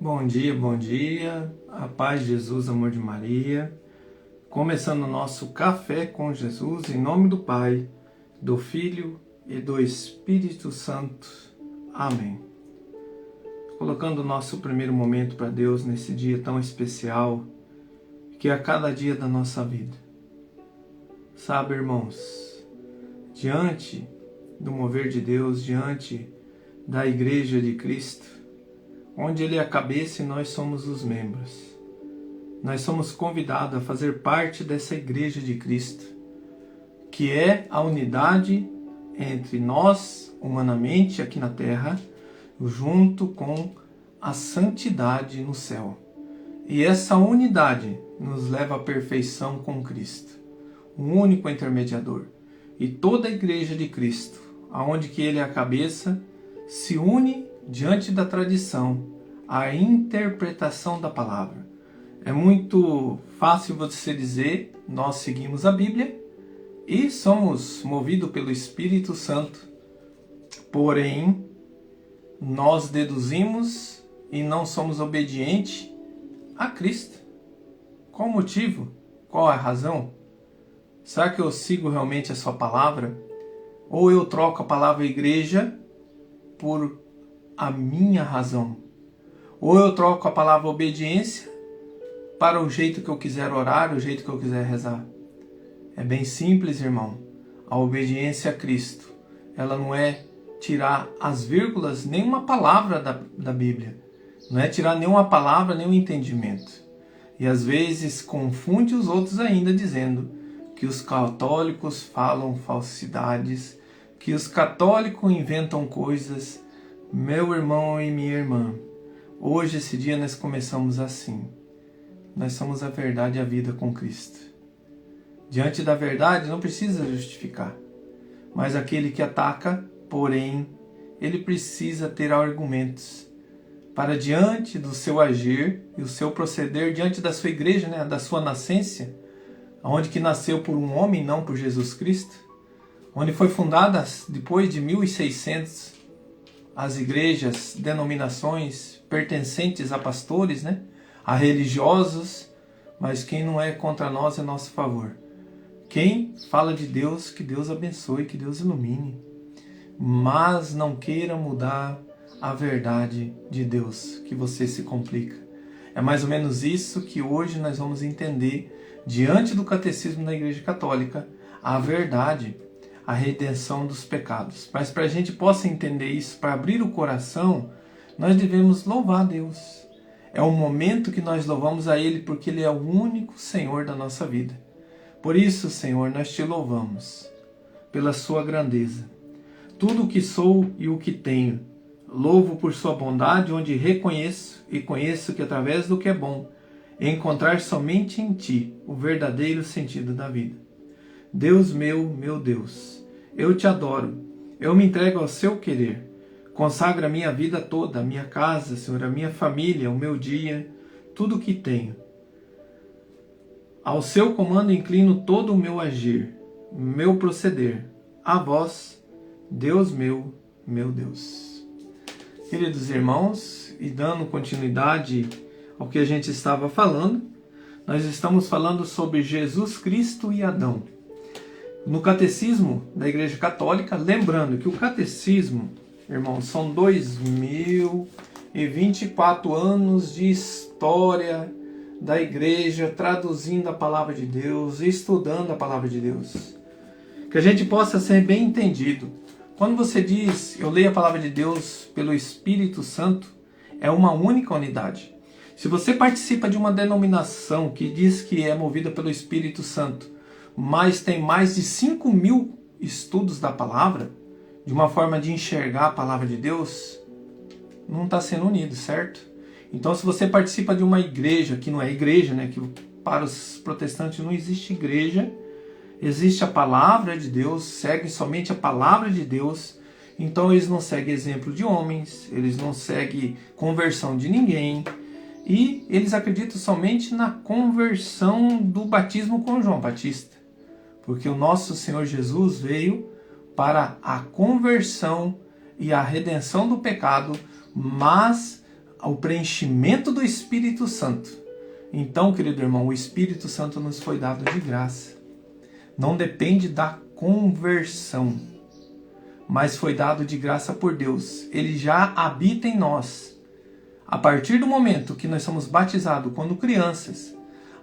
Bom dia, a paz de Jesus, amor de Maria. Começando o nosso Café com Jesus, em nome do Pai, do Filho e do Espírito Santo. Amém. Colocando o nosso primeiro momento para Deus nesse dia tão especial, que é a cada dia da nossa vida. Sabe, irmãos, diante do mover de Deus, diante da Igreja de Cristo, onde Ele é a cabeça e nós somos os membros. Nós somos convidados a fazer parte dessa Igreja de Cristo, que é a unidade entre nós, humanamente, aqui na Terra, junto com a santidade no céu. E essa unidade nos leva à perfeição com Cristo, o único intermediador. E toda a Igreja de Cristo, aonde que Ele é a cabeça, se une diante da tradição, a interpretação da palavra. É muito fácil você dizer, nós seguimos a Bíblia e somos movidos pelo Espírito Santo, porém, nós deduzimos e não somos obedientes a Cristo. Qual o motivo? Qual a razão? Será que eu sigo realmente a sua palavra? Ou eu troco a palavra igreja por a minha razão? Ou eu troco a palavra obediência para o jeito que eu quiser orar, o jeito que eu quiser rezar? É bem simples, irmão. A obediência a Cristo, ela não é tirar as vírgulas, nenhuma palavra da Bíblia. Não é tirar nenhuma palavra, nenhum entendimento. E às vezes confunde os outros ainda dizendo que os católicos falam falsidades, que os católicos inventam coisas. Meu irmão e minha irmã, hoje, esse dia, nós começamos assim. Nós somos a verdade e a vida com Cristo. Diante da verdade, não precisa justificar. Mas aquele que ataca, porém, ele precisa ter argumentos para, diante do seu agir e o seu proceder, diante da sua igreja, da sua nascência, onde que nasceu por um homem, não por Jesus Cristo, onde foi fundada depois de 1600 as igrejas, denominações pertencentes a pastores, a religiosos, mas quem não é contra nós é nosso favor. Quem fala de Deus, que Deus abençoe, que Deus ilumine, mas não queira mudar a verdade de Deus, que você se complica. É mais ou menos isso que hoje nós vamos entender diante do catecismo da Igreja Católica, a verdade, a redenção dos pecados. Mas para a gente possa entender isso, para abrir o coração, nós devemos louvar a Deus. É um momento que nós louvamos a Ele, porque Ele é o único Senhor da nossa vida. Por isso, Senhor, nós te louvamos pela sua grandeza. Tudo o que sou e o que tenho, louvo por sua bondade, onde reconheço e conheço que através do que é bom, encontrar somente em ti o verdadeiro sentido da vida. Deus meu Deus, eu te adoro, eu me entrego ao seu querer, consagro a minha vida toda, a minha casa, Senhor, a minha família, o meu dia, tudo o que tenho. Ao seu comando inclino todo o meu agir, meu proceder, a vós, Deus meu Deus. Queridos irmãos, e dando continuidade ao que a gente estava falando, nós estamos falando sobre Jesus Cristo e Adão. No Catecismo da Igreja Católica, lembrando que o Catecismo, irmãos, são 2024 anos de história da Igreja, traduzindo a Palavra de Deus, estudando a Palavra de Deus. Que a gente possa ser bem entendido. Quando você diz, eu leio a Palavra de Deus pelo Espírito Santo, é uma única unidade. Se você participa de uma denominação que diz que é movida pelo Espírito Santo, mas tem mais de 5.000 estudos da palavra, de uma forma de enxergar a palavra de Deus, não está sendo unido, certo? Então, se você participa de uma igreja, que não é igreja, que para os protestantes não existe igreja, existe a palavra de Deus, seguem somente a palavra de Deus, então eles não seguem exemplo de homens, eles não seguem conversão de ninguém, e eles acreditam somente na conversão do batismo com João Batista. Porque o nosso Senhor Jesus veio para a conversão e a redenção do pecado, mas o preenchimento do Espírito Santo. Então, querido irmão, o Espírito Santo nos foi dado de graça. Não depende da conversão, mas foi dado de graça por Deus. Ele já habita em nós. A partir do momento que nós somos batizados, quando crianças,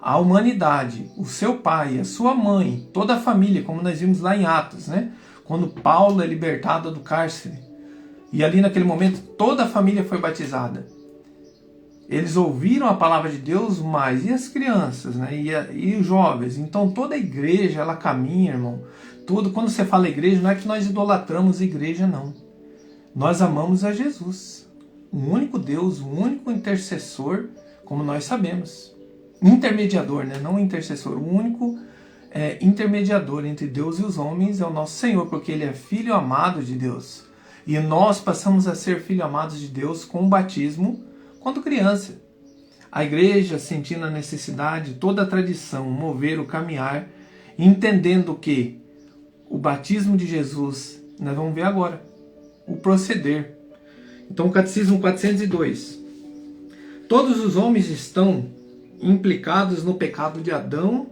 a humanidade, o seu pai, a sua mãe, toda a família, como nós vimos lá em Atos, né? Quando Paulo é libertado do cárcere, e ali naquele momento toda a família foi batizada. Eles ouviram a palavra de Deus, mas e as crianças, né? E os jovens? Então toda a igreja, ela caminha, irmão. Quando você fala igreja, não é que nós idolatramos a igreja, não. Nós amamos a Jesus, o único Deus, o único intercessor, como nós sabemos. Intermediador, né? Não intercessor. O único intermediador entre Deus e os homens é o nosso Senhor, porque Ele é filho amado de Deus. E nós passamos a ser filhos amados de Deus com o batismo quando criança. A igreja, sentindo a necessidade, toda a tradição, mover o caminhar, entendendo que o batismo de Jesus, nós vamos ver agora, o proceder. Então, o Catecismo 402. Todos os homens estão implicados no pecado de Adão.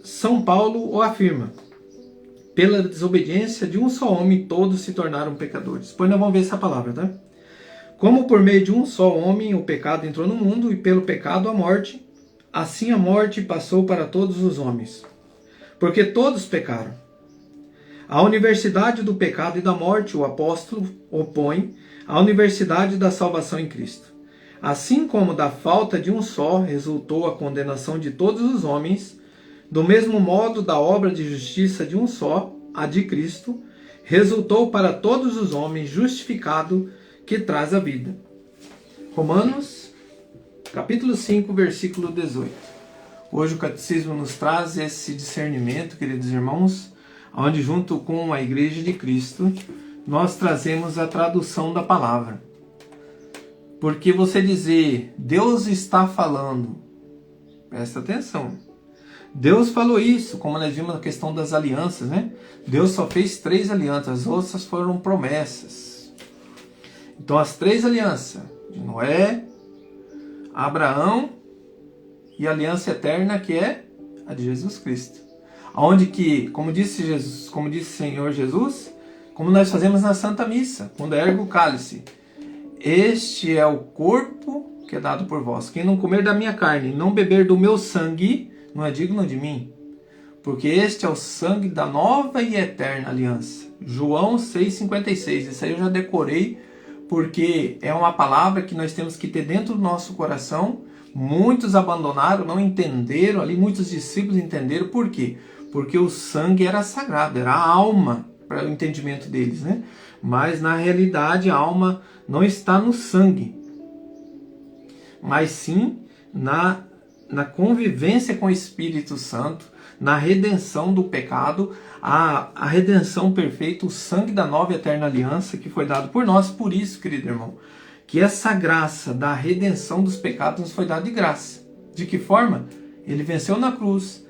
São Paulo o afirma. Pela desobediência de um só homem, todos se tornaram pecadores. Depois nós vamos ver essa palavra, tá? Como por meio de um só homem o pecado entrou no mundo, e pelo pecado a morte, assim a morte passou para todos os homens. Porque todos pecaram. A universidade do pecado e da morte, o apóstolo opõe à universidade da salvação em Cristo. Assim como da falta de um só resultou a condenação de todos os homens, do mesmo modo da obra de justiça de um só, a de Cristo, resultou para todos os homens justificado, que traz a vida. Romanos, capítulo 5, versículo 18. Hoje o Catecismo nos traz esse discernimento, queridos irmãos, onde junto com a Igreja de Cristo, nós trazemos a tradução da palavra. Porque você dizer, Deus está falando, presta atenção. Deus falou isso, como nós vimos na questão das alianças, né? Deus só fez 3 alianças, as outras foram promessas. Então as 3 alianças, de Noé, Abraão e a aliança eterna, que é a de Jesus Cristo. Onde que, como disse Jesus, como disse o Senhor Jesus, como nós fazemos na Santa Missa, quando ergue o cálice. Este é o corpo que é dado por vós. Quem não comer da minha carne e não beber do meu sangue, não é digno de mim. Porque este é o sangue da nova e eterna aliança. João 6,56. Isso aí eu já decorei, porque é uma palavra que nós temos que ter dentro do nosso coração. Muitos abandonaram, não entenderam, ali muitos discípulos entenderam. Por quê? Porque o sangue era sagrado, era a alma, para o entendimento deles, né? Mas na realidade a alma não está no sangue, mas sim na convivência com o Espírito Santo, na redenção do pecado, a redenção perfeita, o sangue da nova e eterna aliança que foi dado por nós. Por isso, querido irmão, que essa graça da redenção dos pecados nos foi dada de graça. De que forma? Ele venceu na cruz.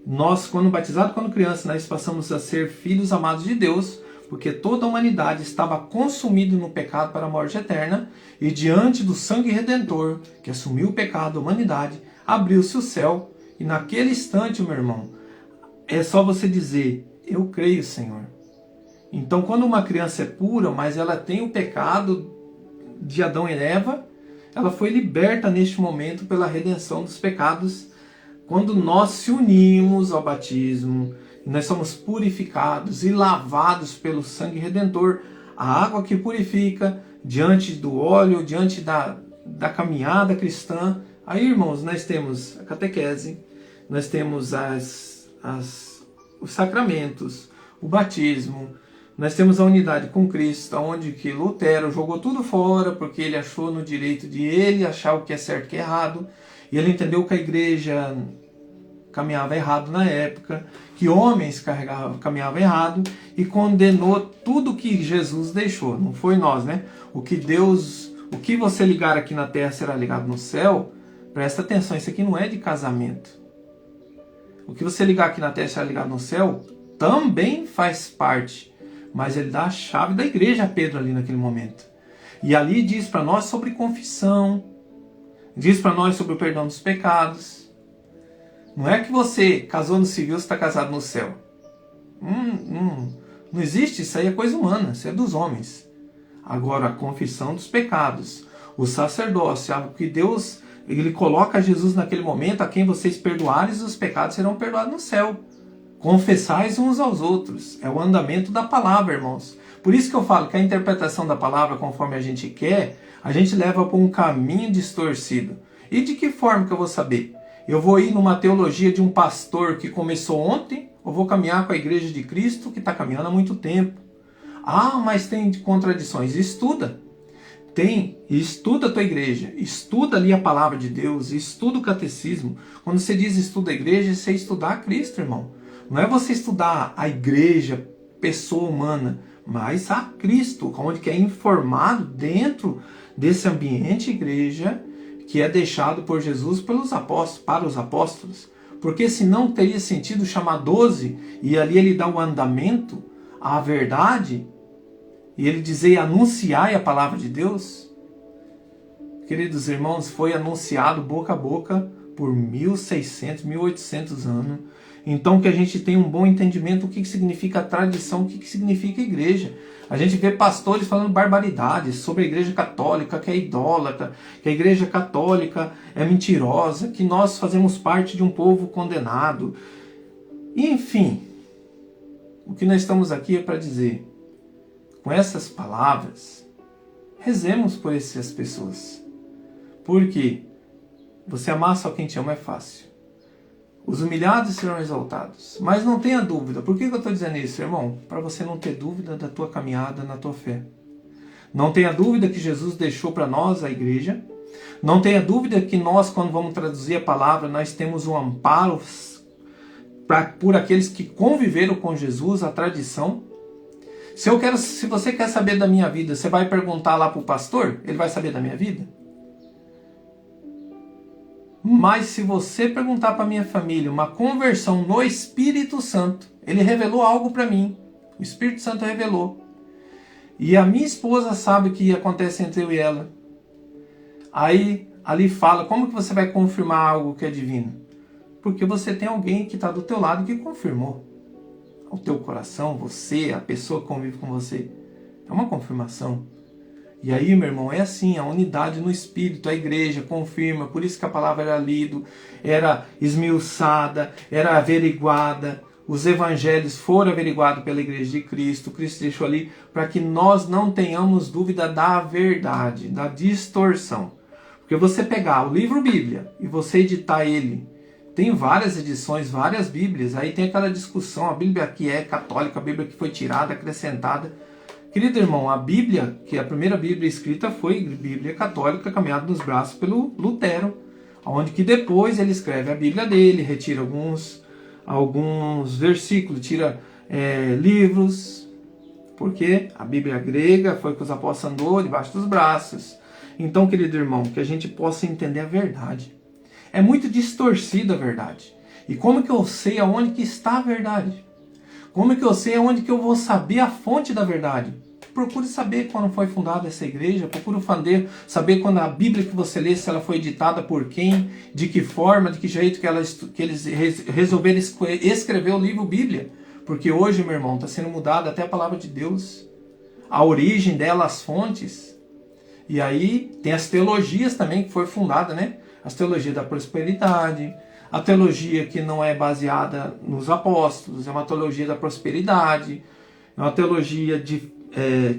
Nós, quando batizados, quando crianças, nós passamos a ser filhos amados de Deus, porque toda a humanidade estava consumida no pecado para a morte eterna, e diante do sangue redentor, que assumiu o pecado da humanidade, abriu-se o céu, e naquele instante, meu irmão, é só você dizer, eu creio, Senhor. Então, quando uma criança é pura, mas ela tem o pecado de Adão e Eva, ela foi liberta neste momento pela redenção dos pecados. Quando nós se unimos ao batismo, nós somos purificados e lavados pelo sangue redentor, a água que purifica, diante do óleo, diante da caminhada cristã. Aí, irmãos, nós temos a catequese, nós temos os sacramentos, o batismo, nós temos a unidade com Cristo, onde que Lutero jogou tudo fora, porque ele achou no direito de ele achar o que é certo e o que é errado, e ele entendeu que a igreja caminhava errado na época, que homens caminhavam errado, e condenou tudo que Jesus deixou. Não foi nós, né? O que você ligar aqui na terra será ligado no céu. Presta atenção, isso aqui não é de casamento. O que você ligar aqui na terra será ligado no céu também faz parte, mas ele dá a chave da igreja a Pedro ali naquele momento. E ali diz para nós sobre confissão, diz para nós sobre o perdão dos pecados. Não é que você casou no civil, você está casado no céu. Não existe, isso aí é coisa humana, isso é dos homens. Agora, a confissão dos pecados, o sacerdócio, que Deus, ele coloca Jesus naquele momento, a quem vocês perdoarem, os pecados serão perdoados no céu. Confessais uns aos outros. É o andamento da palavra, irmãos. Por isso que eu falo que a interpretação da palavra, conforme a gente quer, a gente leva para um caminho distorcido. E de que forma que eu vou saber? Eu vou ir numa teologia de um pastor que começou ontem, ou vou caminhar com a igreja de Cristo que está caminhando há muito tempo? Ah, mas tem contradições. Estuda. Estuda a tua igreja. Estuda ali a palavra de Deus. Estuda o catecismo. Quando você diz estuda a igreja, você estudar a Cristo, irmão. Não é você estudar a igreja, pessoa humana, mas a Cristo, onde que é informado dentro desse ambiente igreja que é deixado por Jesus pelos apóstolos, para os apóstolos. Porque senão teria sentido chamar 12 e ali ele dá o andamento à verdade e ele dizer anunciai a palavra de Deus. Queridos irmãos, foi anunciado boca a boca por 1600, 1800 anos. Então que a gente tenha um bom entendimento do que significa a tradição, o que significa a igreja. A gente vê pastores falando barbaridades sobre a igreja católica, que é idólatra, que a igreja católica é mentirosa, que nós fazemos parte de um povo condenado. Enfim, o que nós estamos aqui é para dizer, com essas palavras, rezemos por essas pessoas. Porque você amar só quem te ama é fácil. Os humilhados serão exaltados. Mas não tenha dúvida. Por que eu estou dizendo isso, irmão? Para você não ter dúvida da tua caminhada na tua fé. Não tenha dúvida que Jesus deixou para nós a igreja. Não tenha dúvida que nós, quando vamos traduzir a palavra, nós temos um amparo por aqueles que conviveram com Jesus, a tradição. Se você quer saber da minha vida, você vai perguntar lá para o pastor? Ele vai saber da minha vida? Mas se você perguntar para minha família, uma conversão no Espírito Santo, ele revelou algo para mim. O Espírito Santo revelou. E a minha esposa sabe o que acontece entre eu e ela. Aí, ali fala, como que você vai confirmar algo que é divino? Porque você tem alguém que está do teu lado que confirmou. O teu coração, você, a pessoa que convive com você. É uma confirmação. E aí, meu irmão, é assim, a unidade no Espírito, a igreja confirma, por isso que a palavra era lida, era esmiuçada, era averiguada, os evangelhos foram averiguados pela igreja de Cristo, Cristo deixou ali para que nós não tenhamos dúvida da verdade, da distorção. Porque você pegar o livro Bíblia e você editar ele, tem várias edições, várias Bíblias, aí tem aquela discussão, a Bíblia que é católica, a Bíblia que foi tirada, acrescentada. Querido irmão, a Bíblia, que a primeira Bíblia escrita foi Bíblia católica, caminhada nos braços pelo Lutero, onde que depois ele escreve a Bíblia dele, retira alguns versículos, tira livros, porque a Bíblia grega foi que os apóstolos andou debaixo dos braços. Então, querido irmão, que a gente possa entender a verdade. É muito distorcida a verdade. E como que eu sei aonde que está a verdade? Como que eu sei aonde que eu vou saber a fonte da verdade? Procure saber quando foi fundada essa igreja, procure saber quando a Bíblia que você lê, se ela foi editada por quem, de que forma, de que jeito que eles resolveram escrever o livro Bíblia. Porque hoje, meu irmão, está sendo mudada até a palavra de Deus, a origem dela, as fontes. E aí tem as teologias também que foi fundada, né? As teologias da prosperidade, a teologia que não é baseada nos apóstolos, é uma teologia da prosperidade, é uma teologia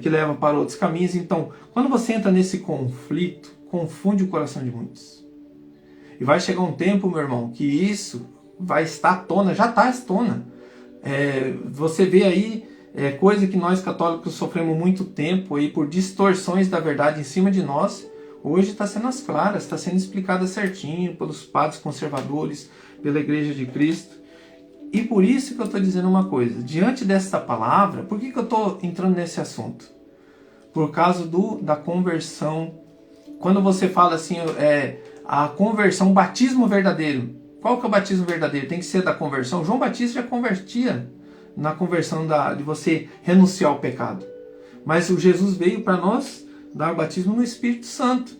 que leva para outros caminhos. Então, quando você entra nesse conflito, confunde o coração de muitos. E vai chegar um tempo, meu irmão, que isso vai estar à tona, já está à tona. Você vê aí coisa que nós católicos sofremos muito tempo aí por distorções da verdade em cima de nós. Hoje está sendo às claras, está sendo explicada certinho pelos padres conservadores, pela Igreja de Cristo. E por isso que eu estou dizendo uma coisa. Diante dessa palavra, por que eu estou entrando nesse assunto? Por causa da conversão. Quando você fala assim, a conversão, o batismo verdadeiro. Qual que é o batismo verdadeiro? Tem que ser da conversão. João Batista já convertia na conversão de você renunciar ao pecado. Mas o Jesus veio para nós dar o batismo no Espírito Santo,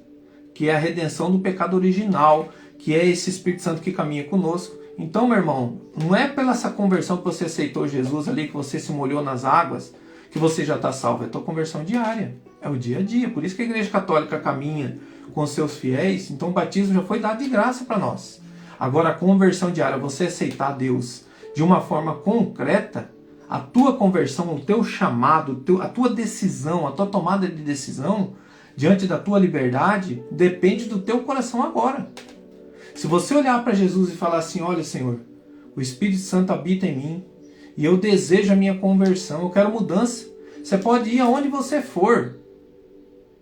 que é a redenção do pecado original, que é esse Espírito Santo que caminha conosco. Então, meu irmão, não é pela essa conversão que você aceitou Jesus ali, que você se molhou nas águas, que você já está salvo. É a tua conversão diária. É o dia a dia. Por isso que a Igreja Católica caminha com os seus fiéis. Então o batismo já foi dado de graça para nós. Agora a conversão diária, você aceitar Deus de uma forma concreta, a tua conversão, o teu chamado, a tua decisão, a tua tomada de decisão, diante da tua liberdade, depende do teu coração agora. Se você olhar para Jesus e falar assim, olha Senhor, o Espírito Santo habita em mim, e eu desejo a minha conversão, eu quero mudança. Você pode ir aonde você for.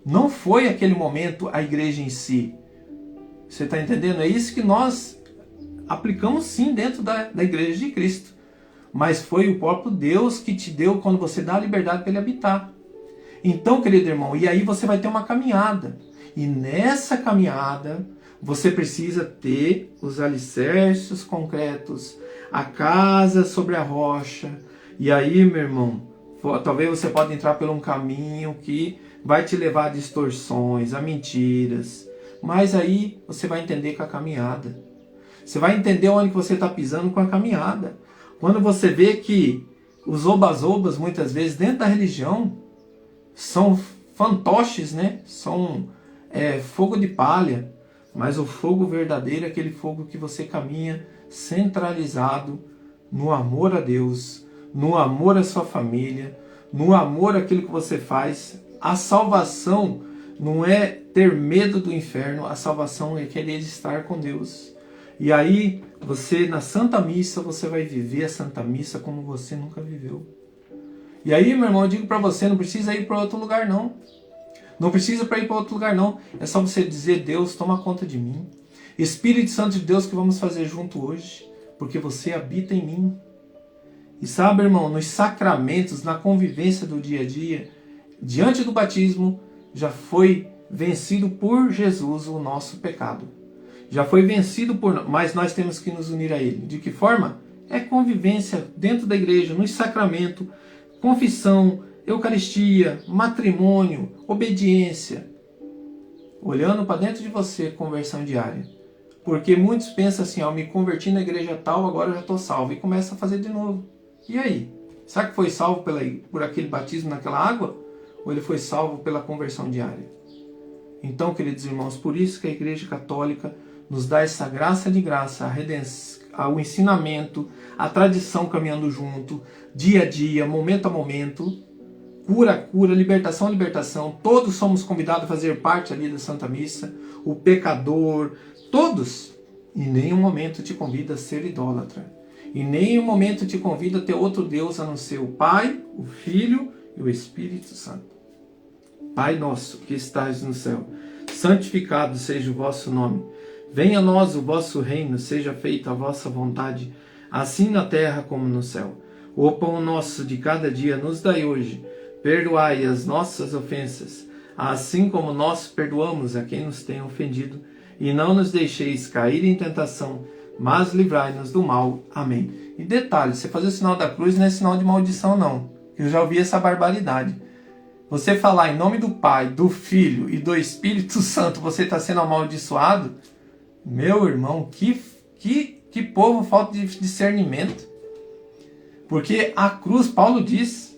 Não foi aquele momento a igreja em si. Você está entendendo? É isso que nós aplicamos sim dentro da igreja de Cristo. Mas foi o próprio Deus que te deu quando você dá a liberdade para Ele habitar. Então, querido irmão, e aí você vai ter uma caminhada. E nessa caminhada, você precisa ter os alicerces concretos, a casa sobre a rocha. E aí, meu irmão, talvez você pode entrar por um caminho que vai te levar a distorções, a mentiras. Mas aí você vai entender com a caminhada. Você vai entender onde que você está pisando com a caminhada. Quando você vê que os obas-obas, muitas vezes, dentro da religião, são fantoches, né? São fogo de palha. Mas o fogo verdadeiro é aquele fogo que você caminha centralizado no amor a Deus, no amor à sua família, no amor àquilo que você faz. A salvação não é ter medo do inferno, a salvação é querer estar com Deus. E aí, você na Santa Missa, você vai viver a Santa Missa como você nunca viveu. E aí, meu irmão, eu digo para você, não precisa ir para outro lugar não. Não precisa para ir para outro lugar não. É só você dizer, Deus, toma conta de mim. Espírito Santo de Deus, que vamos fazer junto hoje? Porque você habita em mim. E sabe, irmão, nos sacramentos, na convivência do dia a dia, diante do batismo, já foi vencido por Jesus o nosso pecado. Já foi vencido por... Mas nós temos que nos unir a Ele. De que forma? É convivência dentro da igreja, nos sacramentos, confissão, Eucaristia, matrimônio, obediência. Olhando para dentro de você, conversão diária. Porque muitos pensam assim, me converti na igreja tal, agora eu já estou salvo. E começa a fazer de novo. E aí? Será que foi salvo por aquele batismo naquela água? Ou ele foi salvo pela conversão diária? Então, queridos irmãos, por isso que a Igreja Católica nos dá essa graça de graça, a redenção, o ensinamento, a tradição caminhando junto, dia a dia, momento a momento, cura a cura, libertação a libertação. Todos somos convidados a fazer parte ali da Santa Missa, o pecador, todos. Em nenhum momento te convida a ser idólatra. Em nenhum momento te convida a ter outro Deus a não ser o Pai, o Filho e o Espírito Santo. Pai nosso que estais no céu, santificado seja o vosso nome. Venha a nós o vosso reino, seja feita a vossa vontade, assim na terra como no céu. O pão nosso de cada dia nos dai hoje. Perdoai as nossas ofensas, assim como nós perdoamos a quem nos tem ofendido. E não nos deixeis cair em tentação, mas livrai-nos do mal. Amém. E detalhe, você fazer o sinal da cruz não é sinal de maldição não. Eu já ouvi essa barbaridade. Você falar em nome do Pai, do Filho e do Espírito Santo, você está sendo amaldiçoado? Meu irmão, que povo falta de discernimento. Porque a cruz, Paulo diz,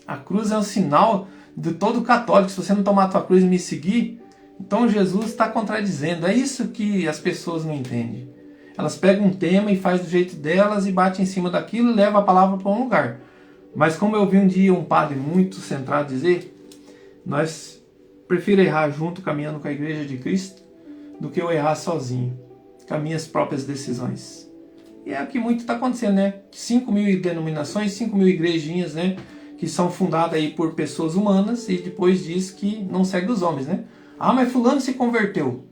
a cruz é um sinal de todo católico. Se você não tomar a tua cruz e me seguir, então Jesus está contradizendo. É isso que as pessoas não entendem. Elas pegam um tema e fazem do jeito delas e batem em cima daquilo e levam a palavra para um lugar. Mas como eu vi um dia um padre muito centrado dizer, nós prefiro errar junto, caminhando com a Igreja de Cristo, do que eu errar sozinho, com as minhas próprias decisões. E é o que muito está acontecendo, né? 5.000 denominações, 5.000 igrejinhas, né? Que são fundadas aí por pessoas humanas e depois diz que não segue os homens, né? Mas fulano se converteu.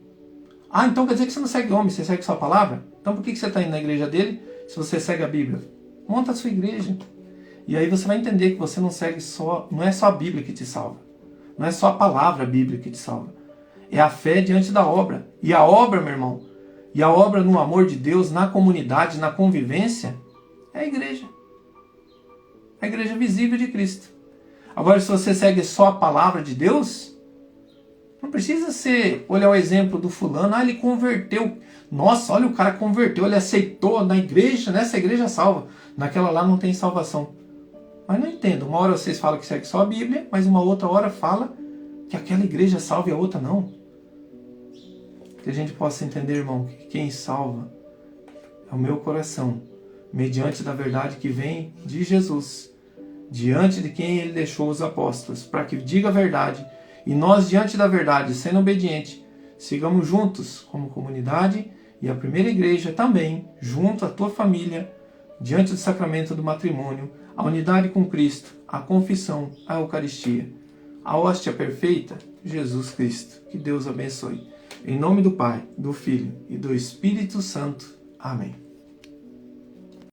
Então quer dizer que você não segue homem, você segue sua palavra? Então por que você está indo na igreja dele se você segue a Bíblia? Monta a sua igreja. E aí você vai entender que você não segue não é só a Bíblia que te salva. Não é só a palavra Bíblia que te salva. É a fé diante da obra. E a obra, meu irmão, e a obra no amor de Deus, na comunidade, na convivência, é a igreja. A igreja visível de Cristo. Agora, se você segue só a palavra de Deus, Não precisa ser olhar o exemplo do fulano, ele converteu. Nossa, olha, o cara converteu, ele aceitou na igreja, nessa igreja salva. Naquela lá não tem salvação. Mas não entendo. Uma hora vocês falam que segue só a Bíblia, mas uma outra hora fala que aquela igreja salva e a outra não. Que a gente possa entender, irmão, que quem salva é o meu coração, mediante da verdade que vem de Jesus, diante de quem ele deixou os apóstolos, para que diga a verdade, e nós, diante da verdade, sendo obediente, sigamos juntos como comunidade e a primeira igreja também, junto à tua família, diante do sacramento do matrimônio, a unidade com Cristo, a confissão, a Eucaristia, a hóstia perfeita, Jesus Cristo. Que Deus abençoe. Em nome do Pai, do Filho e do Espírito Santo. Amém.